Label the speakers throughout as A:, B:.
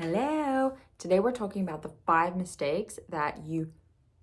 A: Hello! Today we're talking about the 5 mistakes that you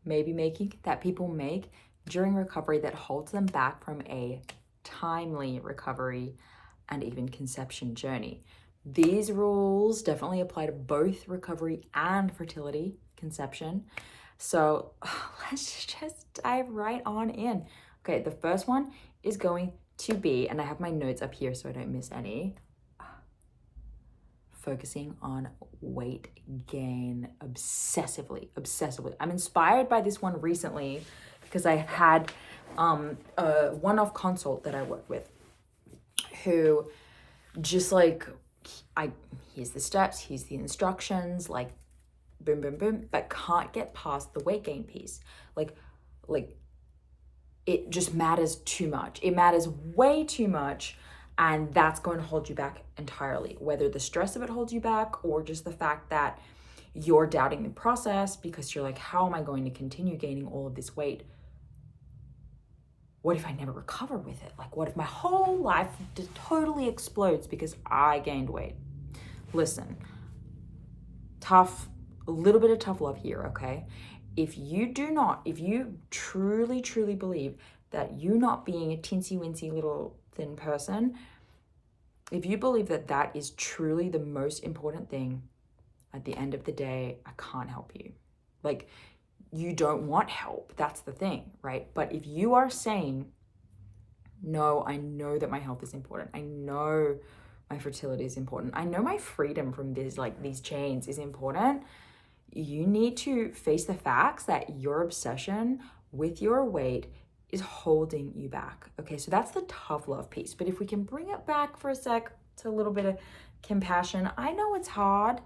A: may be making, that people make during recovery that holds them back from a timely recovery and even conception journey. These rules definitely apply to both recovery and fertility, conception. So let's just dive right on in. Okay, the first one is going to be, and I have my notes up here so I don't miss any, focusing on weight gain obsessively. I'm inspired by this one recently because I had a one-off consult that I worked with who just here's the steps, here's the instructions, like boom, boom, boom, but can't get past the weight gain piece. Like it just matters too much. It matters way too much. And that's going to hold you back entirely, whether the stress of it holds you back or just the fact that you're doubting the process because you're like, how am I going to continue gaining all of this weight? What if I never recover with it? Like, what if my whole life just totally explodes because I gained weight? Listen, a little bit of tough love here, okay? If you truly, truly believe that you not being a teensy-wincy little thin person, if you believe that that is truly the most important thing, at the end of the day, I can't help you. Like, you don't want help. That's the thing, right? But if you are saying, no, I know that my health is important. I know my fertility is important. I know my freedom from these chains is important. You need to face the facts that your obsession with your weight is holding you back. Okay, so that's the tough love piece. But if we can bring it back for a sec to a little bit of compassion, I know it's hard.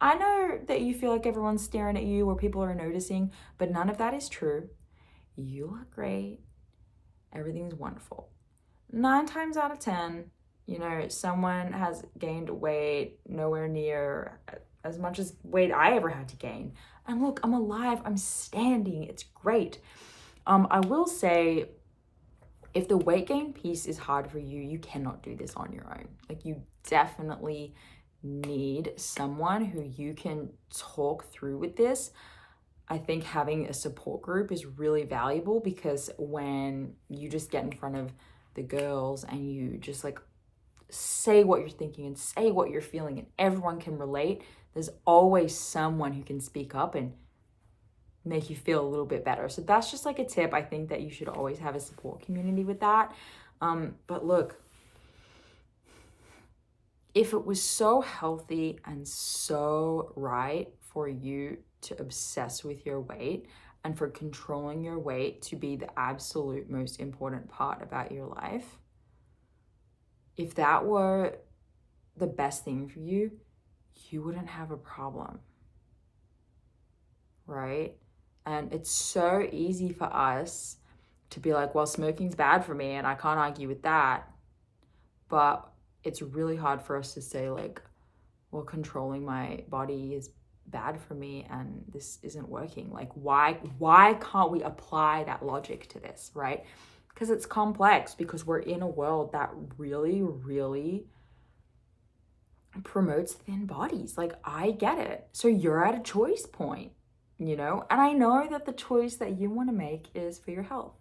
A: I know that you feel like everyone's staring at you or people are noticing, but none of that is true. You look great. Everything's wonderful. 9 times out of 10, someone has gained weight nowhere near as much as weight I ever had to gain. And look, I'm alive, I'm standing, it's great. I will say, if the weight gain piece is hard for you, you cannot do this on your own. Like, you definitely need someone who you can talk through with this. I think having a support group is really valuable because when you just get in front of the girls and you just say what you're thinking and say what you're feeling and everyone can relate, there's always someone who can speak up and make you feel a little bit better. So that's just a tip. I think that you should always have a support community with that. But look, if it was so healthy and so right for you to obsess with your weight and for controlling your weight to be the absolute most important part about your life, if that were the best thing for you, you wouldn't have a problem, right? And it's so easy for us to be like, well, smoking's bad for me and I can't argue with that. But it's really hard for us to say well, controlling my body is bad for me and this isn't working. Why can't we apply that logic to this, right? Because it's complex, because we're in a world that really, really promotes thin bodies. I get it. So you're at a choice point, and I know that the choice that you want to make is for your health.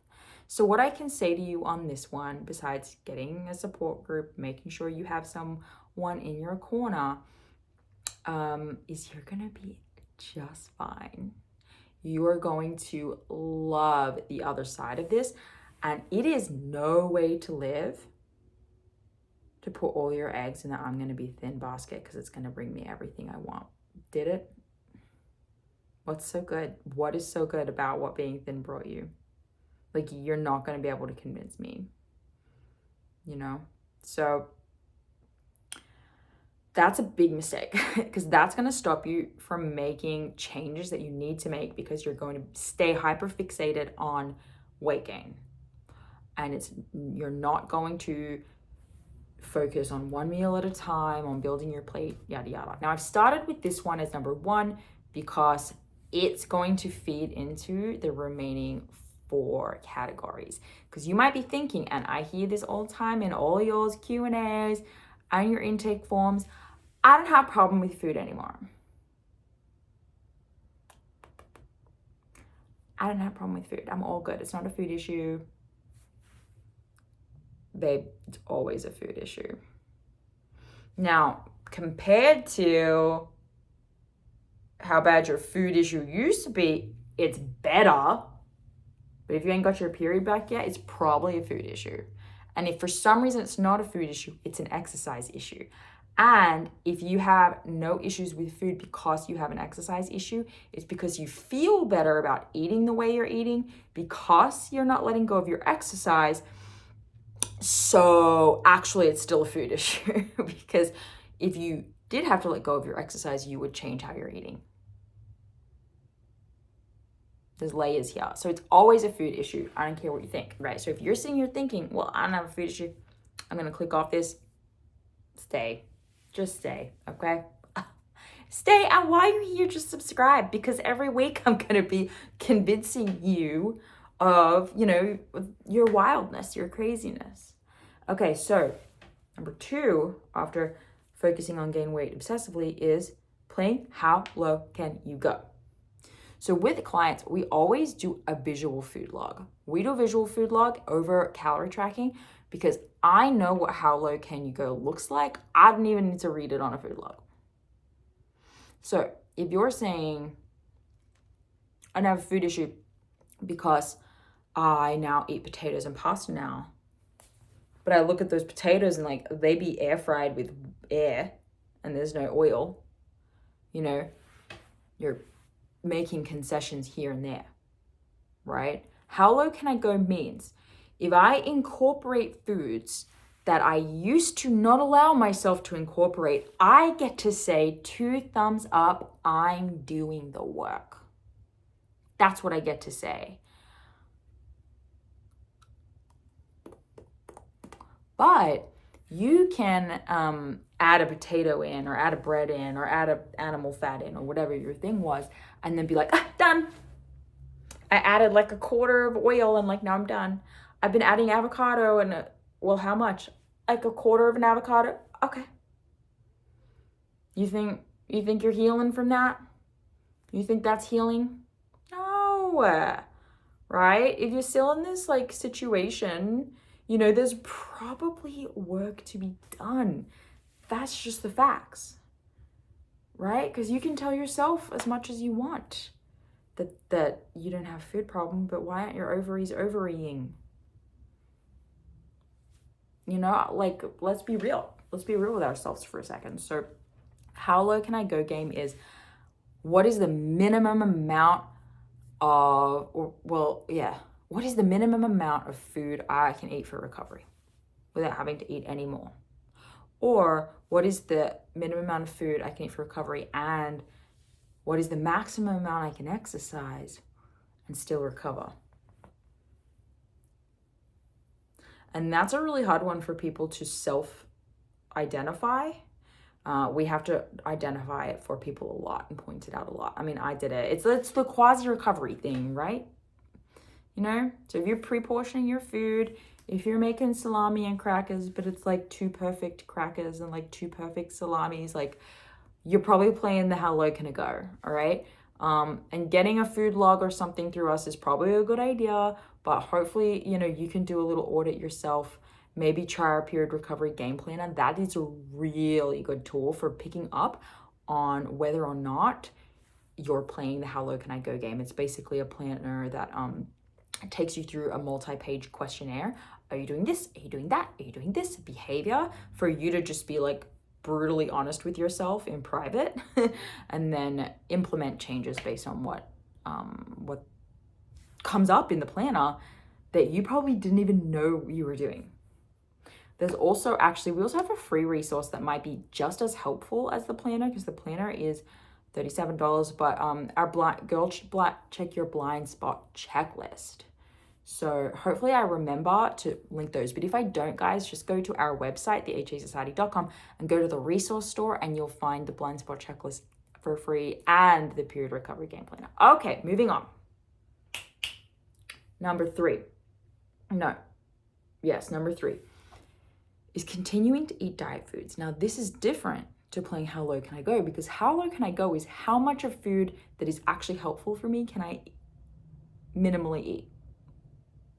A: So what I can say to you on this one, besides getting a support group, making sure you have someone in your corner, is you're gonna be just fine. You are going to love the other side of this, and it is no way to live to put all your eggs in the I'm gonna be thin basket because it's gonna bring me everything I want. Did it? What's so good? What is so good about what being thin brought you? You're not gonna be able to convince me, So that's a big mistake because that's going to stop you from making changes that you need to make because you're going to stay hyper fixated on weight gain. And you're not going to focus on one meal at a time, on building your plate, yada, yada. Now, I've started with this one as number 1 because it's going to feed into the remaining 4 categories. Because you might be thinking, and I hear this all the time in all yours Q&As and your intake forms, I don't have a problem with food anymore. I don't have a problem with food. I'm all good. It's not a food issue. Babe, it's always a food issue. Now, compared to how bad your food issue used to be, it's better. But if you ain't got your period back yet, it's probably a food issue. And if for some reason it's not a food issue, it's an exercise issue. And if you have no issues with food because you have an exercise issue, it's because you feel better about eating the way you're eating because you're not letting go of your exercise. So actually, it's still a food issue because if you did have to let go of your exercise, you would change how you're eating. There's layers here. So it's always a food issue. I don't care what you think, right? So if you're sitting here thinking, well, I don't have a food issue, I'm going to click off this. Stay. Just stay, okay? Stay. And while you're here, just subscribe, because every week I'm going to be convincing you of, your wildness, your craziness. Okay, so number 2, after focusing on gain weight obsessively, is playing how low can you go? So with clients, we always do a visual food log. We do a visual food log over calorie tracking because I know what how low can you go looks like. I don't even need to read it on a food log. So if you're saying, I don't have a food issue because I now eat potatoes and pasta now, but I look at those potatoes and they be air fried with air and there's no oil, you're making concessions here and there, right? How low can I go means if I incorporate foods that I used to not allow myself to incorporate, I get to say 2 thumbs up, I'm doing the work. That's what I get to say. But you can add a potato in, or add a bread in, or add an animal fat in, or whatever your thing was, and then be like, done. I added a quarter of oil and now I'm done. I've been adding avocado and, well, how much? A quarter of an avocado? Okay. You think you're healing from that? You think that's healing? No. Right? If you're still in this situation, there's probably work to be done. That's just the facts, right? Because you can tell yourself as much as you want that you don't have a food problem, but why aren't your ovaries overeating? Let's be real. Let's be real with ourselves for a second. So how low can I go game is, what is the minimum amount of, what is the minimum amount of food I can eat for recovery without having to eat any more? Or what is the minimum amount of food I can eat for recovery, and what is the maximum amount I can exercise and still recover? And that's a really hard one for people to self-identify. We have to identify it for people a lot and point it out a lot. I mean, I did it. It's the quasi-recovery thing, right? So if you're pre-portioning your food, if you're making salami and crackers, but it's 2 perfect crackers and 2 perfect salamis, you're probably playing the how low can it go, all right? And getting a food log or something through us is probably a good idea, but hopefully, you can do a little audit yourself. Maybe try our period recovery game planner. That is a really good tool for picking up on whether or not you're playing the how low can I go game. It's basically a planner that takes you through a multi-page questionnaire. Are you doing this? Are you doing that? Are you doing this? Behavior, for you to just be brutally honest with yourself in private and then implement changes based on what comes up in the planner that you probably didn't even know you were doing. There's also we also have a free resource that might be just as helpful as the planner, because the planner is $37, but our check your blind spot checklist. So hopefully I remember to link those. But if I don't, guys, just go to our website, thehasociety.com, and go to the resource store, and you'll find the blind spot checklist for free and the period recovery game planner. Okay, moving on. Number 3 is continuing to eat diet foods. Now, this is different. to playing how low can I go, because how low can I go is how much of food that is actually helpful for me can I minimally eat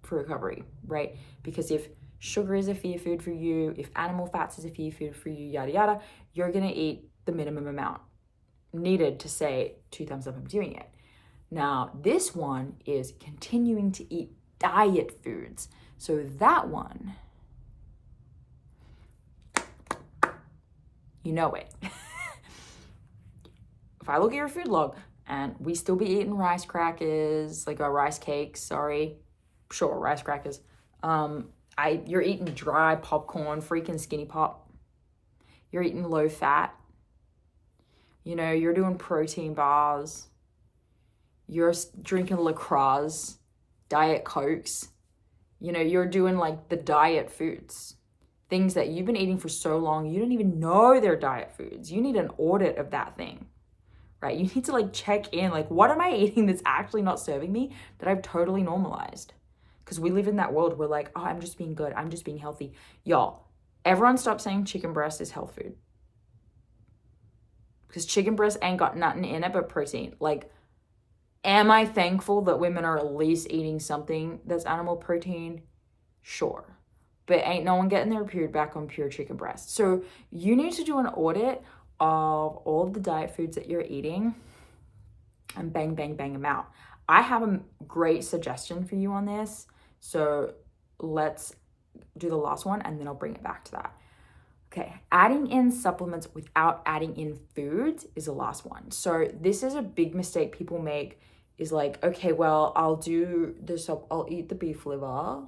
A: for recovery, right? Because if sugar is a fear food for you, if animal fats is a fear food for you, yada yada, you're gonna eat the minimum amount needed to say 2 thumbs up, I'm doing it. Now this one is continuing to eat diet foods. So that one, you know it. If I look at your food log and we still be eating rice crackers, like our rice cakes, sure, rice crackers. You're eating dry popcorn, freaking Skinny Pop. You're eating low fat. You know, you're doing protein bars. You're drinking LaCroix, Diet Cokes. You know, you're doing like the diet foods. Things that you've been eating for so long, you don't even know they're diet foods. You need an audit of that thing, right? You need to like check in, like, what am I eating that's actually not serving me that I've totally normalized? Because we live in that world where like, oh, I'm just being good. I'm just being healthy. Y'all, everyone stop saying chicken breast is health food. Because chicken breast ain't got nothing in it but protein. Like, am I thankful that women are at least eating something that's animal protein? Sure. But ain't no one getting their period back on pure chicken breast. So you need to do an audit of all of the diet foods that you're eating and bang, bang, bang them out. I have a great suggestion for you on this. So let's do the last one and then I'll bring it back to that. Okay, adding in supplements without adding in foods is the last one. So this is a big mistake people make, is like, okay, well, I'll eat the beef liver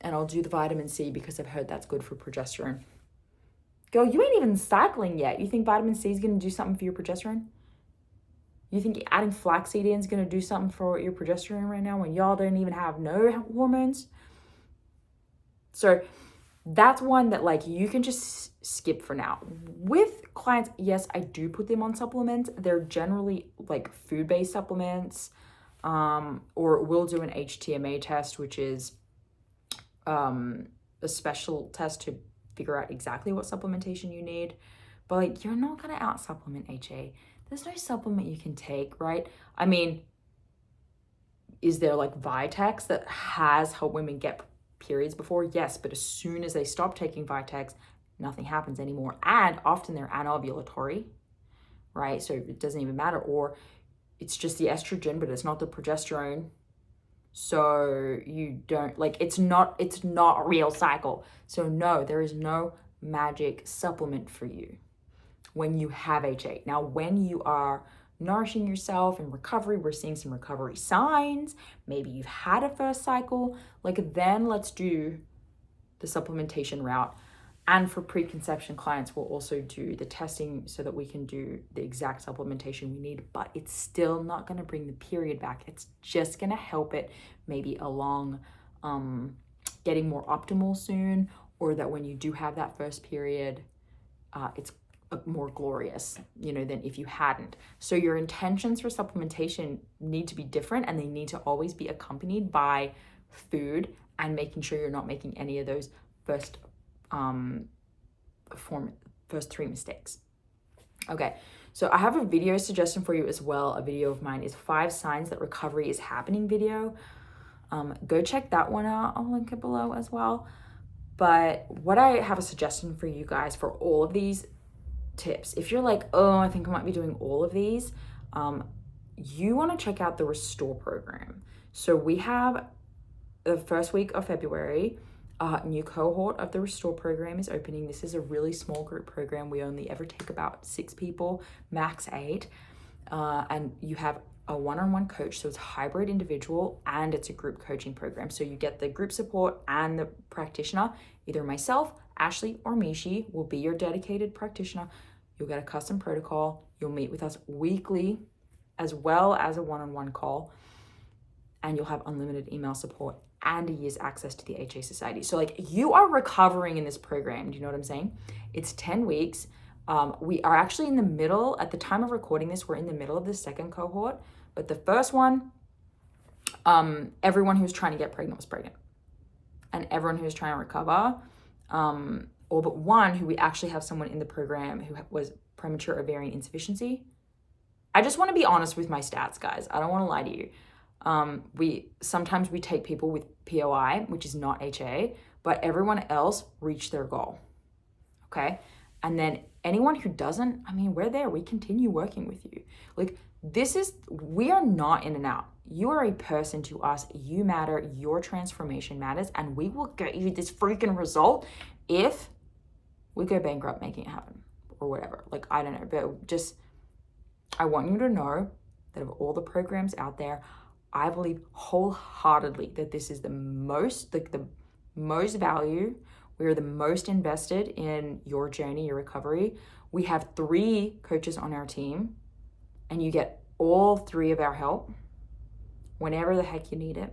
A: and I'll do the vitamin C because I've heard that's good for progesterone. Girl, you ain't even cycling yet. You think vitamin C is going to do something for your progesterone? You think adding flaxseed in is going to do something for your progesterone right now when y'all don't even have no hormones? So that's one that like you can just skip for now. With clients, yes, I do put them on supplements. They're generally like food-based supplements, or we'll do an HTMA test, which is a special test to figure out exactly what supplementation you need. But like, you're not gonna out supplement HA. There's no supplement you can take, right? I mean, is there like Vitex that has helped women get periods before? Yes, but as soon as they stop taking Vitex, nothing happens anymore. And often they're anovulatory, right? So it doesn't even matter. Or it's just the estrogen, but it's not the progesterone. So you don't, like, it's not a real cycle. So no, there is no magic supplement for you when you have HA. Now, when you are nourishing yourself in recovery, we're seeing some recovery signs. Maybe you've had a first cycle, like, then let's do the supplementation route. And for preconception clients, we'll also do the testing so that we can do the exact supplementation we need, but it's still not going to bring the period back. It's just going to help it maybe along getting more optimal soon, or that when you do have that first period, it's more glorious, you know, than if you hadn't. So your intentions for supplementation need to be different, and they need to always be accompanied by food and making sure you're not making any of those first 3 mistakes. Okay, so I have a video suggestion for you as well. A video of mine is 5 signs that recovery is happening video. Go check that one out. I'll link it below as well. But what I have a suggestion for you guys for all of these tips, if you're like, oh, I think I might be doing all of these, you want to check out the Restore program. So we have the first week of February, a new cohort of the Restore program is opening. This is a really small group program. We only ever take about 6 people, max 8. And you have a one-on-one coach. So it's hybrid individual and it's a group coaching program. So you get the group support and the practitioner. Either myself, Ashley, or Mishi will be your dedicated practitioner. You'll get a custom protocol. You'll meet with us weekly as well as a one-on-one call. And you'll have unlimited email support and a year's access to the HA Society. So like, you are recovering in this program. Do you know what I'm saying? It's 10 weeks. We are actually in the middle, at the time of recording this, we're in the middle of the second cohort. But the first one, everyone who's trying to get pregnant was pregnant. And everyone who's trying to recover all but one who we actually have someone in the program who was premature ovarian insufficiency. I just want to be honest with my stats, guys. I don't want to lie to you. Sometimes we take people with POI, which is not HA, but everyone else reached their goal. Okay? And then anyone who doesn't, I mean, we're there. We continue working with you. Like, we are not in and out. You are a person to us. You matter. Your transformation matters. And we will get you this freaking result if we go bankrupt making it happen or whatever. Like, I don't know, but just, I want you to know that of all the programs out there, I believe wholeheartedly that this is the most value. We are the most invested in your journey, your recovery. We have 3 coaches on our team, and you get all 3 of our help whenever the heck you need it.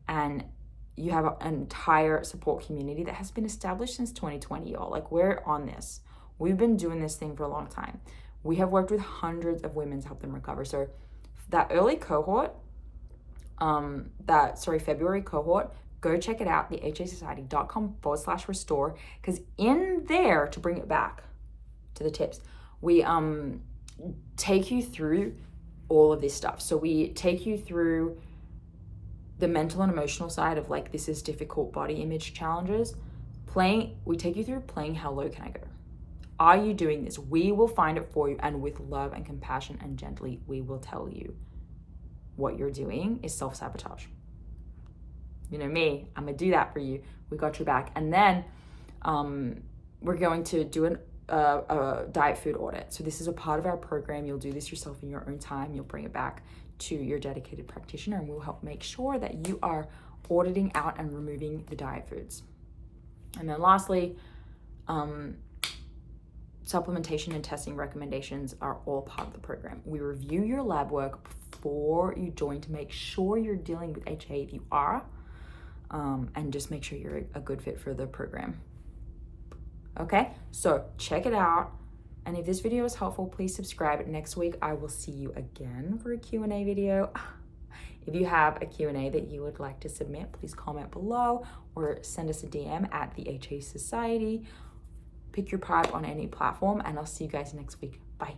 A: And you have an entire support community that has been established since 2020, y'all. Like, we're on this. We've been doing this thing for a long time. We have worked with hundreds of women to help them recover. So that early cohort, February cohort, go check it out, thehasociety.com/restore, because in there, to bring it back to the tips, we take you through all of this stuff. So we take you through the mental and emotional side of, like, this is difficult body image challenges. We take you through playing How Low Can I Go? Are you doing this? We will find it for you, and with love and compassion and gently, we will tell you what you're doing is self-sabotage. You know me, I'm gonna do that for you. We got your back. And then we're going to do a diet food audit. So this is a part of our program. You'll do this yourself in your own time. You'll bring it back to your dedicated practitioner, and we'll help make sure that you are auditing out and removing the diet foods. And then lastly, supplementation and testing recommendations are all part of the program. We review your lab work before you join to make sure you're dealing with HA if you are, and just make sure you're a good fit for the program. Okay, so check it out. And if this video is helpful, please subscribe. Next week, I will see you again for a Q&A video. If you have a Q&A that you would like to submit, please comment below or send us a DM at the HA Society. Pick your tribe on any platform, and I'll see you guys next week. Bye.